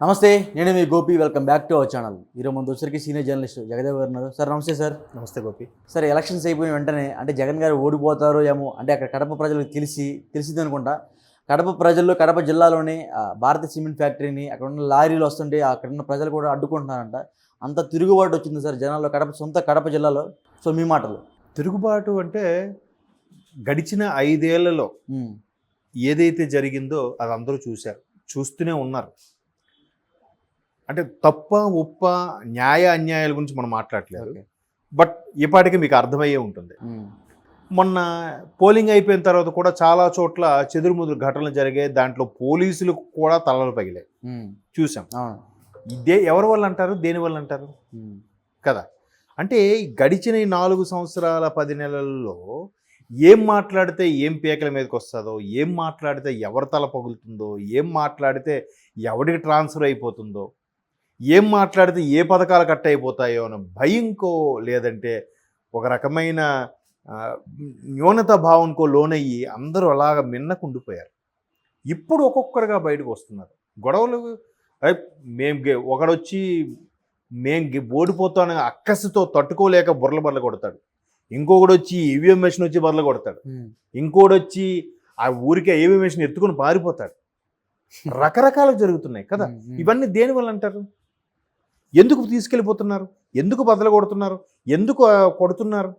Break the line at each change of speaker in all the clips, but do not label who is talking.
నమస్తే, నేను మీ Gopi. Welcome back to our channel. ఈరోజు మన దోసరికి సీనియర్ జర్నలిస్ట్ జగదేవ్ గారు ఉన్నారు. సార్ నమస్తే. సార్
నమస్తే గోపి.
సార్, ఎలక్షన్స్ అయిపోయిన వెంటనే అంటే జగన్ గారు ఓడిపోతారో ఏమో అంటే అక్కడ కడప ప్రజలకు తెలిసింది అనుకుంటా. కడప ప్రజల్లో కడప జిల్లాలోని భారతీయ సిమెంట్ ఫ్యాక్టరీని అక్కడ ఉన్న లారీలు వస్తుంటే అక్కడ ఉన్న ప్రజలు కూడా అడ్డుకుంటున్నారంట. అంత తిరుగుబాటు వచ్చింది సార్ జనాల్లో, కడప జిల్లాలో. సో మీ మాటలు.
తిరుగుబాటు అంటే గడిచిన 5 ఏళ్లలో ఏదైతే జరిగిందో అది అందరూ చూశారు, చూస్తూనే ఉన్నారు. అంటే తప్ప ఉప్ప న్యాయ అన్యాయాల గురించి మనం మాట్లాడలేదు, బట్ ఇప్పటికీ మీకు అర్థమయ్యే ఉంటుంది. మొన్న పోలింగ్ అయిపోయిన తర్వాత కూడా చాలా చోట్ల చెదురుముదురు ఘటనలు జరిగాయి. దాంట్లో పోలీసులకు కూడా తలలు పగిలాయి, చూసాం. ఎవరి వల్ల అంటారు, దేని వల్ల అంటారు కదా? అంటే గడిచిన 4 సంవత్సరాల 10 నెలల్లో ఏం మాట్లాడితే ఏం పేకల మీదకి వస్తుందో, ఏం మాట్లాడితే ఎవరి తల పగులుతుందో, ఏం మాట్లాడితే ఎవరికి ట్రాన్స్ఫర్ అయిపోతుందో, ఏం మాట్లాడితే ఏ పథకాలు కట్ అయిపోతాయో అని భయంకో లేదంటే ఒక రకమైన న్యూనత భావంకో లోనయ్యి అందరూ అలాగ మిన్నకుండిపోయారు. ఇప్పుడు ఒక్కొక్కరుగా బయటకు వస్తున్నారు. గొడవలు ఒకడొచ్చి మేము ఓడిపోతాను అక్కసితో తట్టుకోలేక బుర్రలు కొడతాడు, ఇంకొకడు వచ్చి ఈవీఎం మెషిన్ వచ్చి బర్రెలు కొడతాడు, ఇంకోటి వచ్చి ఆ ఊరికే ఈవీఎం మెషిన్ ఎత్తుకుని పారిపోతాడు. రకరకాలు జరుగుతున్నాయి కదా. ఇవన్నీ దేనివల్ల అంటారు? ఎందుకు తీసుకెళ్ళిపోతున్నారు, ఎందుకు బద్దలు కొడుతున్నారు, ఎందుకు కొడుతున్నారు,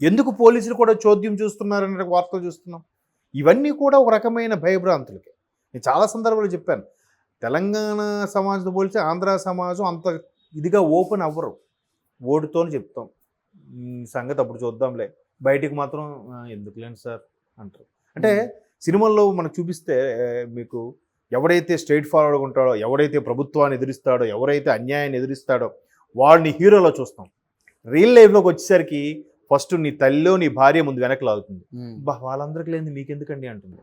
ఎందుకు పోలీసులు కూడా చోద్యం చూస్తున్నారు అనే వార్తలు చూస్తున్నాం. ఇవన్నీ కూడా ఒక రకమైన భయభ్రాంతులకి. నేను చాలా సందర్భాలు చెప్పాను, తెలంగాణ సమాజంతో పోలిస్తే ఆంధ్ర సమాజం అంత ఇదిగా ఓపెన్ అవ్వరు. ఓటుతోనే చెప్తాం సంగతి, అప్పుడు చూద్దాంలే, బయటికి మాత్రం ఎందుకులేండి సార్ అంటారు. అంటే సినిమాల్లో మనకు చూపిస్తే మీకు ఎవడైతే స్ట్రైట్ ఫార్వర్డ్గా ఉంటాడో, ఎవడైతే ప్రభుత్వాన్ని ఎదిరిస్తాడో, ఎవరైతే అన్యాయాన్ని ఎదిరిస్తాడో వాడిని హీరోలో చూస్తాం. రియల్ లైఫ్లోకి వచ్చేసరికి ఫస్ట్ నీ తల్లిలో నీ భార్య ముందు వెనక్కి లాగుతుంది. వాళ్ళందరికీ లేని మీకెందుకండి అంటుంది.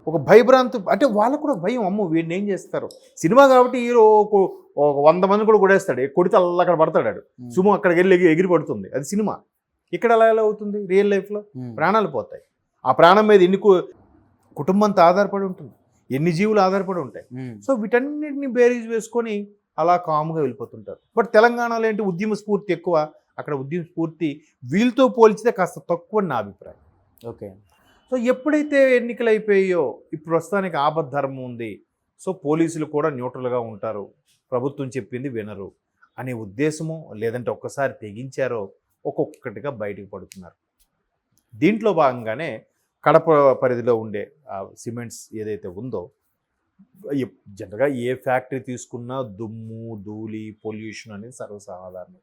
ఒక భయభ్రాంతి. అంటే వాళ్ళకు కూడా భయం, అమ్మో వీడిని ఏం చేస్తారు. సినిమా కాబట్టి హీరో ఒక 100 మంది కూడా కొడేస్తాడు, కొడితే అలా అక్కడ పడతాడు, సుమో అక్కడికి వెళ్ళి ఎగిరి పడుతుంది. అది సినిమా. ఇక్కడ అలా ఎలా అవుతుంది? రియల్ లైఫ్లో ప్రాణాలు పోతాయి. ఆ ప్రాణం మీద ఎన్ని కుటుంబంతో ఆధారపడి ఉంటుంది, ఎన్ని జీవులు ఆధారపడి ఉంటాయి. సో వీటన్నిటిని బేరీజ్ వేసుకొని అలా కామ్గా వెళ్ళిపోతుంటారు. బట్ తెలంగాణలో ఏంటి, ఉద్యమ స్ఫూర్తి ఎక్కువ. అక్కడ ఉద్యమ స్ఫూర్తి వీళ్ళతో పోల్చితే కాస్త తక్కువ నా అభిప్రాయం.
ఓకే.
సో ఎప్పుడైతే ఎన్నికలు అయిపోయాయో ఇప్పుడు ప్రస్తుతానికి ఆపద్ధర్మం ఉంది, సో పోలీసులు కూడా న్యూట్రల్గా ఉంటారు, ప్రభుత్వం చెప్పింది వినరు అనే ఉద్దేశమో లేదంటే ఒక్కసారి తెగించారో ఒక్కొక్కటిగా బయటకు పడుతున్నారు. దీంట్లో భాగంగానే కడప పరిధిలో ఉండే సిమెంట్స్ ఏదైతే ఉందో, జనరల్గా ఏ ఫ్యాక్టరీ తీసుకున్నా దుమ్ము ధూళి పొల్యూషన్ అనేది సర్వసాధారణం.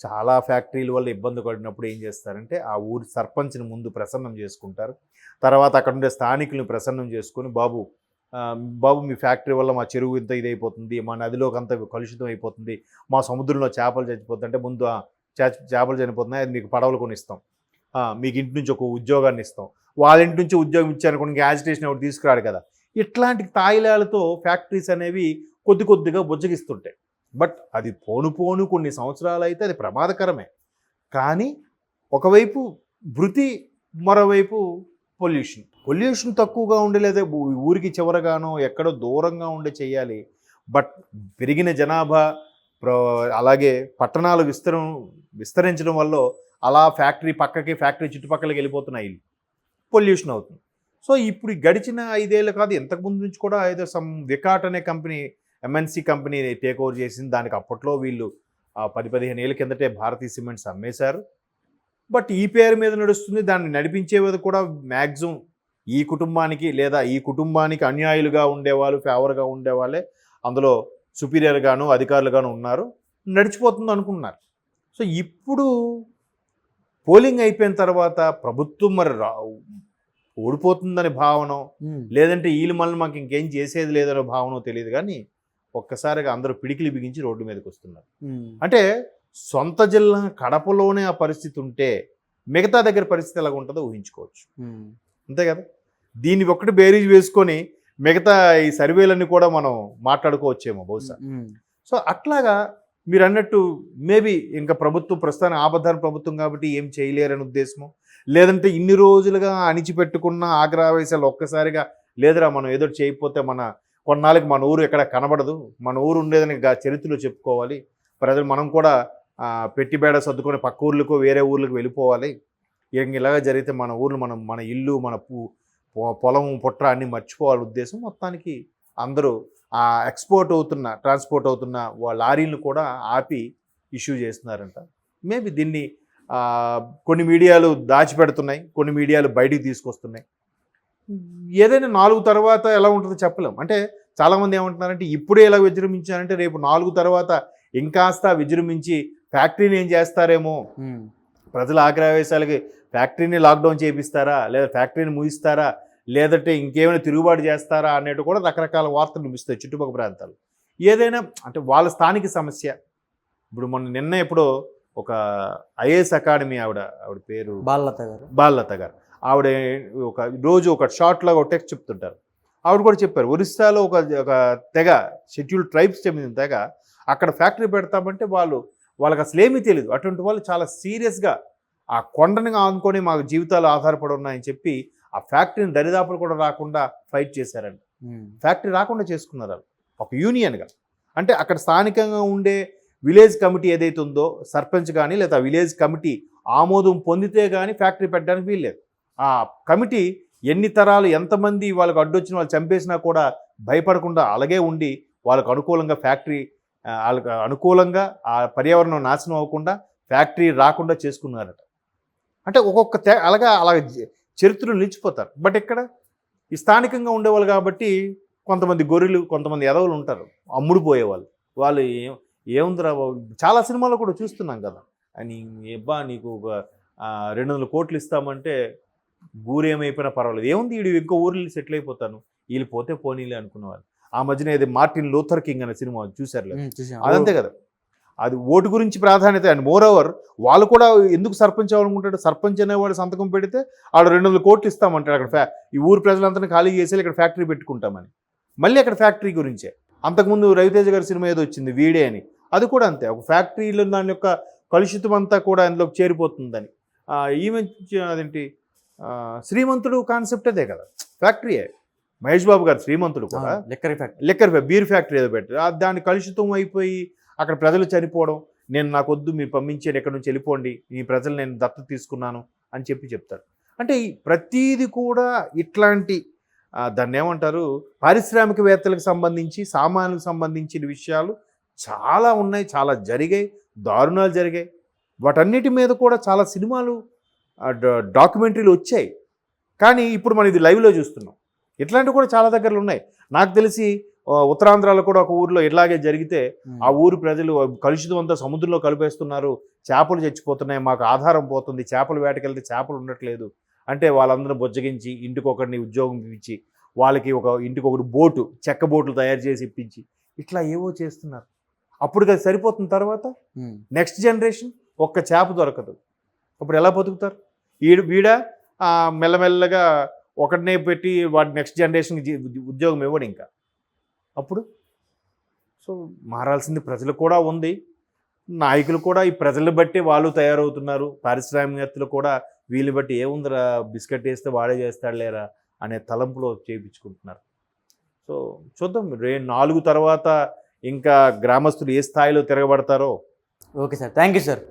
చాలా ఫ్యాక్టరీల వల్ల ఇబ్బంది పడినప్పుడు ఏం చేస్తారంటే ఆ ఊరి సర్పంచ్ని ముందు ప్రసన్నం చేసుకుంటారు. తర్వాత అక్కడ ఉండే స్థానికులను ప్రసన్నం చేసుకొని, బాబు మీ ఫ్యాక్టరీ వల్ల మా చెరువు ఇంత ఇదైపోతుంది, మా నదిలోకి అంత కలుషితం అయిపోతుంది, మా సముద్రంలో చేపలు చచ్చిపోతుంటే ముందు చేపలు చనిపోతున్నాయి, అది మీకు పడవలు కొనిస్తాం, మీకు ఇంటి నుంచి ఒక ఉద్యోగాన్ని ఇస్తాం. వాళ్ళ ఇంటి నుంచి ఉద్యోగం ఇచ్చారనుకోండి, ఇంకా యాజిటేషన్ ఎవరు తీసుకురాడు కదా. ఇట్లాంటి తాయిలాలతో ఫ్యాక్టరీస్ అనేవి కొద్దిగా బుజ్జగిస్తుంటాయి. బట్ అది పోను కొన్ని సంవత్సరాలు అయితే అది ప్రమాదకరమే. కానీ ఒకవైపు భృతి, మరోవైపు పొల్యూషన్ తక్కువగా ఉండే, లేదా ఊరికి చివరగానో ఎక్కడో దూరంగా ఉండే చేయాలి. బట్ పెరిగిన జనాభా అలాగే పట్టణాలు విస్తరించడం వల్ల అలా ఫ్యాక్టరీ చుట్టుపక్కలకి వెళ్ళిపోతున్నాయి, పొల్యూషన్ అవుతుంది. సో ఇప్పుడు గడిచిన 5 ఏళ్ళు కాదు, ఇంతకుముందు నుంచి కూడా ఏదో వికాట్ అనే company, MNC company take over చేసింది. దానికి అప్పట్లో వీళ్ళు 10-15 ఏళ్ళ కిందటే భారతీయ సిమెంట్స్ అమ్మేశారు. బట్ ఈ పేరు మీద నడుస్తుంది. దాన్ని నడిపించేది కూడా మ్యాక్సిమం ఈ కుటుంబానికి, లేదా ఈ కుటుంబానికి అన్యాయులుగా ఉండేవాళ్ళు, ఫేవర్గా ఉండేవాళ్ళే అందులో సుపీరియర్గాను అధికారులుగాను ఉన్నారు, నడిచిపోతుంది అనుకున్నారు. సో ఇప్పుడు పోలింగ్ అయిపోయిన తర్వాత ప్రభుత్వం మరి ఓడిపోతుందని భావన, లేదంటే వీళ్ళు మళ్ళీ మాకు ఇంకేం చేసేది లేదనే భావన తెలియదు, కానీ ఒక్కసారిగా అందరూ పిడికిలి బిగించి రోడ్డు మీదకి వస్తున్నారు. అంటే సొంత జిల్లా కడపలోనే ఆ పరిస్థితి ఉంటే మిగతా దగ్గర పరిస్థితి ఎలాగ ఉంటుందో ఊహించుకోవచ్చు, అంతే కదా. దీన్ని ఒక్కటి బేరీజ్ వేసుకొని మిగతా ఈ సర్వేలన్నీ కూడా మనం మాట్లాడుకోవచ్చేమో బహుశా. సో అట్లాగా మీరు అన్నట్టు మేబీ ఇంకా ప్రస్తుతానికి ఆపద్ధర్మ ప్రభుత్వం కాబట్టి ఏం చేయలేరని ఉద్దేశము, లేదంటే ఇన్ని రోజులుగా అణిచిపెట్టుకున్న ఆగ్రహవేశాలు ఒక్కసారిగా లేదురా మనం ఏదో చేయకపోతే మన కొన్నాళ్ళకి మన ఊరు ఎక్కడ కనబడదు, మన ఊరు ఉండేదని చరిత్రలో చెప్పుకోవాలి, ప్రజలు మనం కూడా పెట్టిబేడ సర్దుకొని పక్క ఊర్లకు వేరే ఊర్లకు వెళ్ళిపోవాలి, ఇలాగా జరిగితే మన ఊర్లు మన ఇల్లు మన పొలం పుట్ర అన్ని మర్చిపోవాలి ఉద్దేశం. మొత్తానికి అందరూ ట్రాన్స్పోర్ట్ అవుతున్న లారీలను కూడా ఆపి ఇష్యూ చేస్తున్నారంట. మేబీ దీన్ని కొన్ని మీడియాలు దాచిపెడుతున్నాయి, కొన్ని మీడియాలు బయటికి తీసుకొస్తున్నాయి. ఏదైనా 4 తర్వాత ఎలా ఉంటుందో చెప్పలేం. అంటే చాలామంది ఏమంటున్నారంటే ఇప్పుడే ఇలా విజృంభించారంటే రేపు 4 తర్వాత ఇంకాస్త విజృంభించి ఫ్యాక్టరీని ఏం చేస్తారేమో, ప్రజల ఆగ్రహవేశాలకి ఫ్యాక్టరీని లాక్డౌన్ చేపిస్తారా, లేదా ఫ్యాక్టరీని ముగిస్తారా, లేదంటే ఇంకేమైనా తిరుగుబాటు చేస్తారా అనేటు కూడా రకరకాల వార్తలు వినిపిస్తాయి చుట్టుపక్కల ప్రాంతాలు. ఏదైనా అంటే వాళ్ళ స్థానిక సమస్య. ఇప్పుడు నిన్న ఎప్పుడో ఒక ఐఏఎస్ అకాడమీ ఆవిడ పేరు బాలలత గారు, ఆవిడ రోజు ఒక షార్ట్ లాగా ఒక టెక్స్ట్ చెప్తుంటారు. ఆవిడ కూడా చెప్పారు, ఒరిస్సాలో ఒక తెగ, షెడ్యూల్డ్ ట్రైబ్స్ చెందిన తెగ అక్కడ ఫ్యాక్టరీ పెడతామంటే వాళ్ళకి అసలు ఏమీ తెలియదు. అటువంటి వాళ్ళు చాలా సీరియస్గా ఆ కొండని ఆనుకొని మాకు జీవితాలు ఆధారపడి ఉన్నాయని చెప్పి ఆ ఫ్యాక్టరీని దరిదాపులు కూడా రాకుండా ఫైట్ చేశారండి. ఫ్యాక్టరీ రాకుండా చేసుకున్నారు ఒక యూనియన్గా. అంటే అక్కడ స్థానికంగా ఉండే విలేజ్ కమిటీ ఏదైతే ఉందో, సర్పంచ్ కానీ లేదా విలేజ్ కమిటీ ఆమోదం పొందితే కానీ ఫ్యాక్టరీ పెట్టడానికి వీల్లేదు. ఆ కమిటీ ఎన్ని తరాలు ఎంతమంది వాళ్ళకు అడ్డొచ్చిన వాళ్ళు చంపేసినా కూడా భయపడకుండా అలాగే ఉండి వాళ్ళకు అనుకూలంగా వాళ్ళకు అనుకూలంగా ఆ పర్యావరణం నాశనం అవ్వకుండా ఫ్యాక్టరీ రాకుండా చేసుకున్నారట. అంటే అలాగా చరిత్రలు నిలిచిపోతారు. బట్ ఇక్కడ ఈ స్థానికంగా ఉండేవాళ్ళు కాబట్టి కొంతమంది గొర్రెలు, కొంతమంది ఎదవలు ఉంటారు, అమ్ముడుపోయేవాళ్ళు. వాళ్ళు ఏముందిరా బాబు, చాలా సినిమాల్లో కూడా చూస్తున్నాం కదా, అని నీకు ఒక 200 కోట్లు ఇస్తామంటే ఊరేమైపోయినా పర్వాలేదు, ఏముంది వీడు ఇంకో ఊర్లు సెటిల్ అయిపోతాను, వీళ్ళు పోతే పోనీలే అనుకునేవాళ్ళు. ఆ మధ్యన ఏదో మార్టిన్ లూథర్ కింగ్ అనే సినిమా చూశారు, అదంతే కదా. అది ఓటు గురించి ప్రాధాన్యత. అండ్ మోర్ ఓవర్ వాళ్ళు కూడా ఎందుకు సర్పంచ్ అవ్వాలనుకుంటాడు, సర్పంచ్ అనేవాడు సంతకం పెడితే ఆడు 200 కోట్లు ఇస్తామంటాడు, అక్కడ ఈ ఊరు ప్రజలంతా ఖాళీ చేసి ఇక్కడ ఫ్యాక్టరీ పెట్టుకుంటామని. మళ్ళీ అక్కడ ఫ్యాక్టరీ గురించే. అంతకుముందు రవితేజ గారి సినిమా ఏదో వచ్చింది వీడే అని, అది కూడా అంతే, ఒక ఫ్యాక్టరీలో దాని యొక్క కలుషితం అంతా కూడా అందులోకి చేరిపోతుందని. ఈవెన్ అదేంటి శ్రీమంతుడు కాన్సెప్ట్ అదే కదా, ఫ్యాక్టరీయే. మహేష్ బాబు గారు శ్రీమంతుడు కూడా లిక్కర్ బీర్ ఫ్యాక్టరీ ఏదో పెట్టారు, దాన్ని కలుషితం అయిపోయి అక్కడ ప్రజలు చనిపోవడం. నాకొద్దు, మీరు పంపించేది ఎక్కడి నుంచి వెళ్ళిపోండి, ఈ ప్రజలు నేను దత్తత తీసుకున్నాను అని చెప్తారు. అంటే ప్రతీది కూడా ఇట్లాంటి దాన్ని ఏమంటారు, పారిశ్రామికవేత్తలకు సంబంధించి సామాన్యులకు సంబంధించిన విషయాలు చాలా ఉన్నాయి, చాలా జరిగాయి, దారుణాలు జరిగాయి. వాటన్నిటి మీద కూడా చాలా సినిమాలు డాక్యుమెంటరీలు వచ్చాయి. కానీ ఇప్పుడు మనం ఇది లైవ్లో చూస్తున్నాం. ఇట్లాంటివి కూడా చాలా దగ్గరలో ఉన్నాయి. నాకు తెలిసి ఉత్తరాంధ్రలో కూడా ఒక ఊరిలో ఇట్లాగే జరిగితే ఆ ఊరు ప్రజలు కలుషితం అంతా సముద్రంలో కలిపేస్తున్నారు, చేపలు చచ్చిపోతున్నాయి, మాకు ఆధారం పోతుంది, చేపలు వేటకెళ్తే చేపలు ఉండట్లేదు అంటే వాళ్ళందరూ బుజ్జగించి ఇంటికొకరిని ఉద్యోగం ఇప్పించి వాళ్ళకి ఇంటికొకటి బోటు, చెక్క బోట్లు తయారు చేసి ఇప్పించి ఇట్లా ఏవో చేస్తున్నారు. అప్పుడు అది సరిపోతున్న తర్వాత నెక్స్ట్ జనరేషన్ ఒక్క చేప దొరకదు, అప్పుడు ఎలా బతుకుతారు? వీడ మెల్లమెల్లగా ఒకటినే పెట్టి వాడి నెక్స్ట్ జనరేషన్కి ఉద్యోగం ఇవ్వడు ఇంకా. అప్పుడు సో మారాల్సింది ప్రజలు కూడా ఉంది, నాయకులు కూడా ఈ ప్రజలు బట్టి వాళ్ళు తయారవుతున్నారు. పారిశ్రామికవేత్తలు కూడా వీళ్ళు బట్టి ఏముందిరా, బిస్కెట్ వేస్తే వాడే చేస్తాడు లేరా అనే తలంపులో చేయించుకుంటున్నారు. సో చూద్దాం 4 తర్వాత ఇంకా గ్రామస్తులు ఏ స్థాయిలో తిరగబడతారో.
Okay sir, thank you sir.